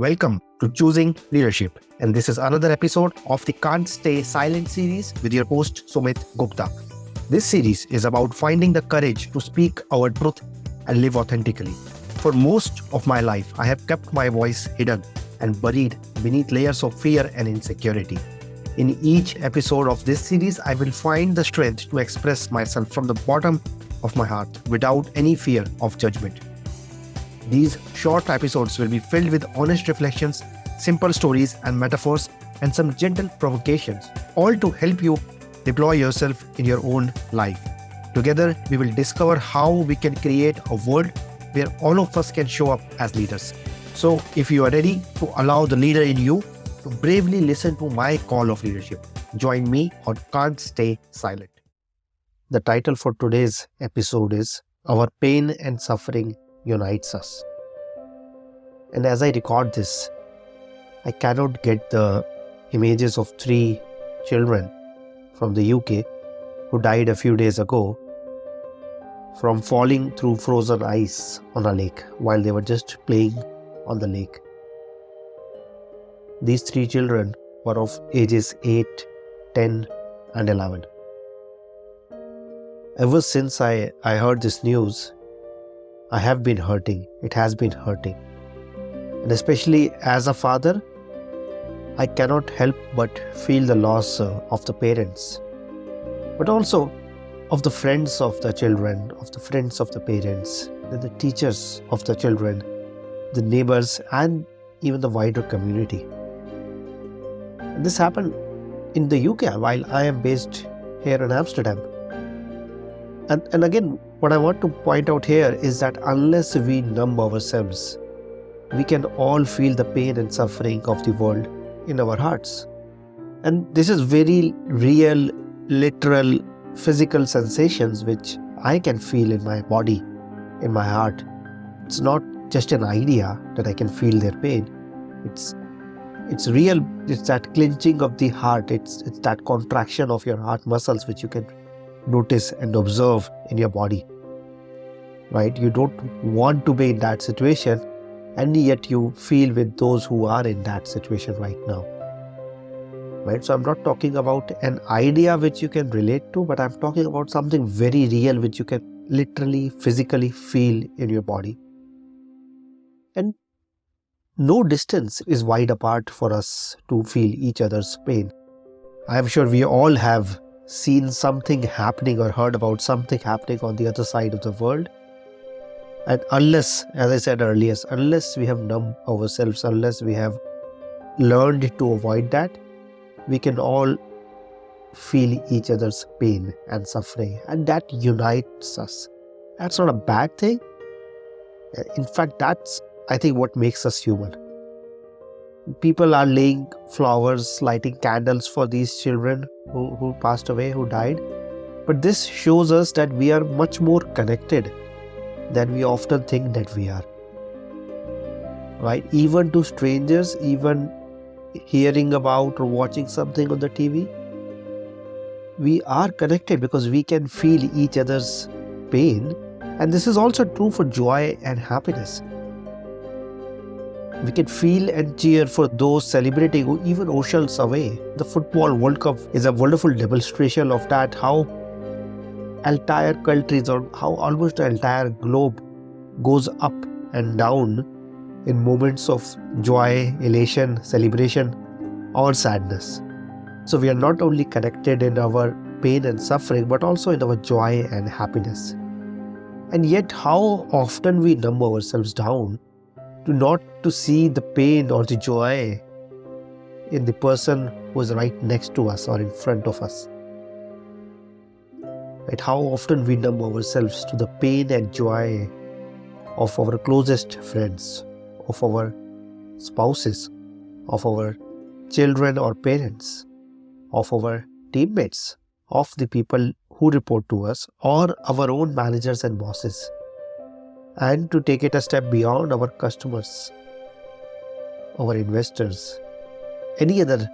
Welcome to Choosing Leadership, and this is another episode of the Can't Stay Silent series with your host Sumit Gupta. This series is about finding the courage to speak our truth and live authentically. For most of my life, I have kept my voice hidden and buried beneath layers of fear and insecurity. In each episode of this series, I will find the strength to express myself from the bottom of my heart without any fear of judgment. These short episodes will be filled with honest reflections, simple stories and metaphors, and some gentle provocations, all to help you deploy yourself in your own life. Together, we will discover how we can create a world where all of us can show up as leaders. So, if you are ready to allow the leader in you to bravely listen to my call of leadership, join me on Can't Stay Silent. The title for today's episode is Our Pain and Suffering Unites Us. And as I record this, I cannot get the images of 3 children from the UK who died a few days ago from falling through frozen ice on a lake while they were just playing on the lake. These 3 children were of ages 8, 10 and 11. Ever since I heard this news, I have been hurting. It has been hurting. And especially as a father, I cannot help but feel the loss of the parents, but also of the friends of the children, of the friends of the parents, the teachers of the children, the neighbors, and even the wider community. And this happened in the UK while I am based here in Amsterdam. And again, what I want to point out here is that unless we numb ourselves, we can all feel the pain and suffering of the world in our hearts. And this is very real, literal, physical sensations which I can feel in my body, in my heart. It's not just an idea that I can feel their pain. It's real. It's that clenching of the heart. It's that contraction of your heart muscles which you can notice and observe in your body, right? You don't want to be in that situation, and yet you feel with those who are in that situation right now, right? So I'm not talking about an idea which you can relate to, but I'm talking about something very real which you can literally, physically feel in your body. And no distance is wide apart for us to feel each other's pain. I'm sure we all have seen something happening or heard about something happening on the other side of the world. And unless, as I said earlier, unless we have numbed ourselves, unless we have learned to avoid that, we can all feel each other's pain and suffering, and that unites us. That's not a bad thing. In fact, that's, I think, what makes us human. People are laying flowers, lighting candles for these children who passed away, who died. But this shows us that we are much more connected than we often think that we are. Right? Even to strangers, even hearing about or watching something on the TV, we are connected because we can feel each other's pain. And this is also true for joy and happiness. We can feel and cheer for those celebrating even oceans away. The Football World Cup is a wonderful demonstration of that, how entire countries or how almost the entire globe goes up and down in moments of joy, elation, celebration, or sadness. So we are not only connected in our pain and suffering, but also in our joy and happiness. And yet how often we numb ourselves down to not to see the pain or the joy in the person who is right next to us or in front of us. Right? How often we numb ourselves to the pain and joy of our closest friends, of our spouses, of our children or parents, of our teammates, of the people who report to us, or our own managers and bosses. And to take it a step beyond, our customers, our investors, any other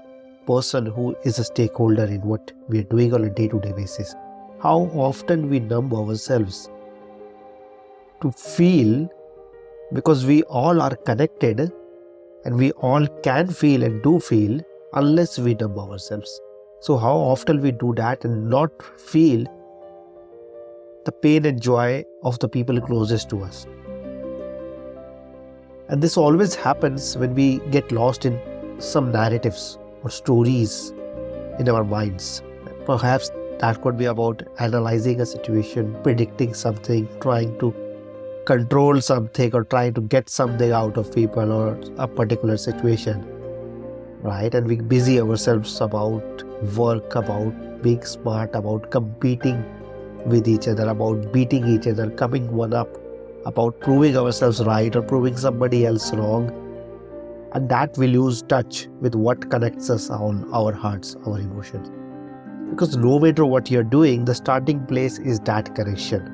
person who is a stakeholder in what we are doing on a day-to-day basis. How often we numb ourselves to feel, because we all are connected And we all can feel and do feel unless we numb ourselves. So how often we do that and not feel the pain and joy of the people closest to us. And this always happens when we get lost in some narratives or stories in our minds. Perhaps that could be about analyzing a situation, predicting something, trying to control something, or trying to get something out of people or a particular situation, right? And we busy ourselves about work, about being smart, about competing with each other, about beating each other, coming one up, about proving ourselves right or proving somebody else wrong. And that will lose touch with what connects us on our hearts, our emotions. Because no matter what you're doing, the starting place is that connection,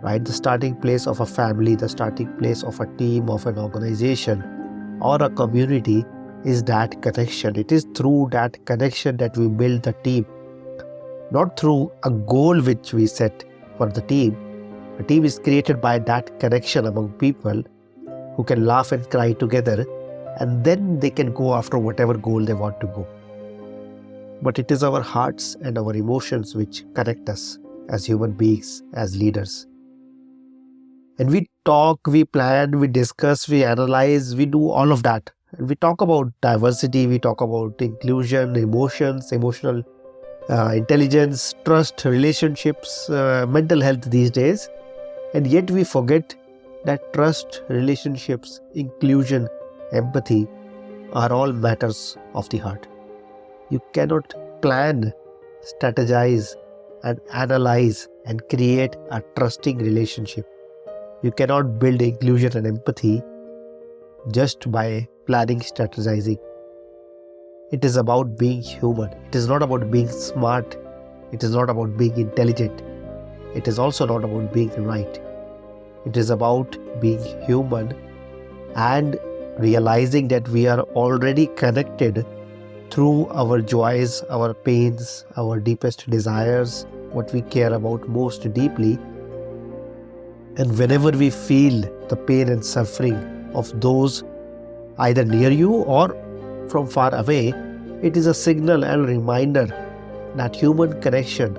right? The starting place of a family, the starting place of a team, of an organization or a community is that connection. It is through that connection that we build the team, not through a goal which we set for the team. A team is created by that connection among people who can laugh and cry together, and then they can go after whatever goal they want to go. But it is our hearts and our emotions which connect us as human beings, as leaders. And we talk, we plan, we discuss, we analyze, we do all of that. And we talk about diversity, we talk about inclusion, emotions, emotional intelligence, trust, relationships, mental health these days. And yet we forget that trust, relationships, inclusion, empathy are all matters of the heart. You cannot plan, strategize, and analyze and create a trusting relationship. You cannot build inclusion and empathy just by planning, strategizing. It is about being human. It is not about being smart. It is not about being intelligent. It is also not about being right. It is about being human and realizing that we are already connected through our joys, our pains, our deepest desires, what we care about most deeply. And whenever we feel the pain and suffering of those either near you or from far away, it is a signal and reminder that human connection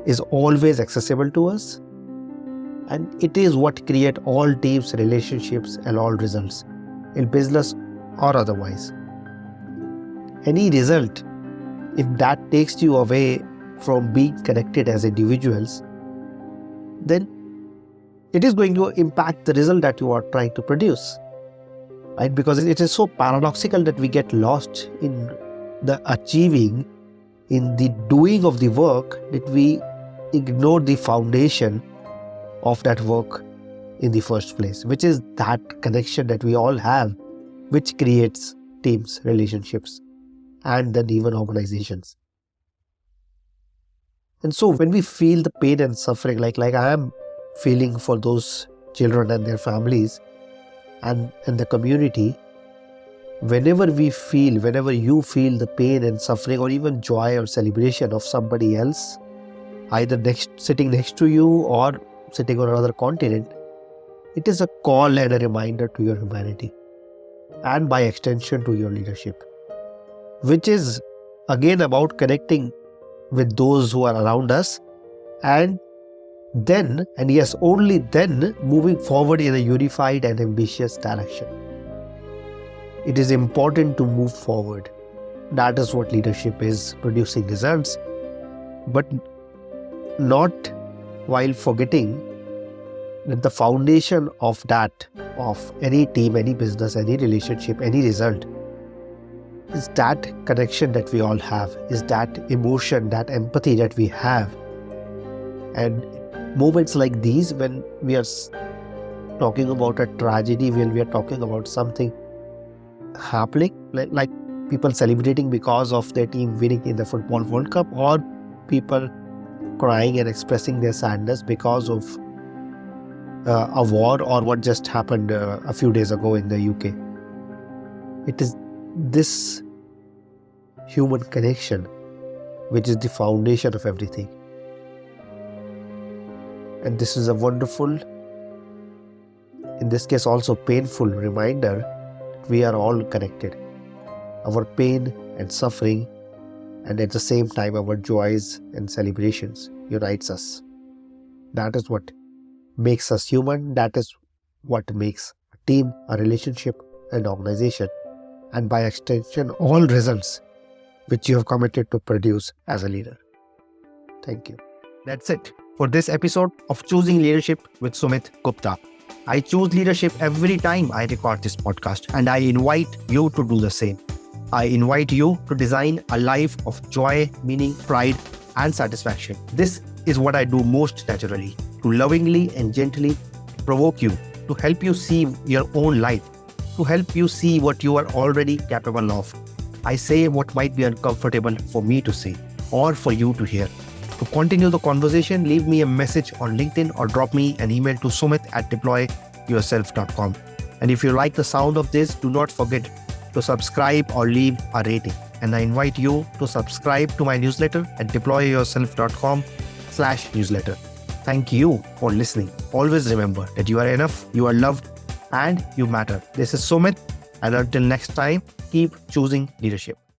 is always accessible to us, and it is what creates all teams, relationships, and all results in business or otherwise. Any result, if that takes you away from being connected as individuals, then it is going to impact the result that you are trying to produce, right? Because it is so paradoxical that we get lost in the achieving, in the doing of the work, that we ignore the foundation of that work in the first place, which is that connection that we all have, which creates teams, relationships, and then even organizations. And so when we feel the pain and suffering, like I am feeling for those children and their families and the community, whenever you feel the pain and suffering or even joy or celebration of somebody else, either sitting next to you or sitting on another continent, it is a call and a reminder to your humanity and by extension to your leadership, which is again about connecting with those who are around us, and then, and yes, only then, moving forward in a unified and ambitious direction. It is important to move forward. That is what leadership is, producing results, but not while forgetting that the foundation of that, of any team, any business, any relationship, any result, is that connection that we all have, is that emotion, that empathy that we have. And moments like these, when we are talking about a tragedy, when we are talking about something happening, like people celebrating because of their team winning in the Football World Cup, or people crying and expressing their sadness because of a war or what just happened a few days ago in the UK. It is this human connection which is the foundation of everything. And this is a wonderful, in this case also painful reminder we are all connected. Our pain and suffering, and at the same time our joys and celebrations, unites us. That is what makes us human. That is what makes a team, a relationship, an organization, and by extension, all results which you have committed to produce as a leader. Thank you. That's it for this episode of Choosing Leadership with Sumit Gupta. I choose leadership every time I record this podcast, and I invite you to do the same. I invite you to design a life of joy, meaning, pride, and satisfaction. This is what I do most naturally, to lovingly and gently provoke you, to help you see your own light, to help you see what you are already capable of. I say what might be uncomfortable for me to say or for you to hear. To continue the conversation, leave me a message on LinkedIn or drop me an email to sumit@deployyourself.com. And if you like the sound of this, do not forget to subscribe or leave a rating. And I invite you to subscribe to my newsletter at deployyourself.com/newsletter. Thank you for listening. Always remember that you are enough, you are loved, and you matter. This is Sumit, and until next time, keep choosing leadership.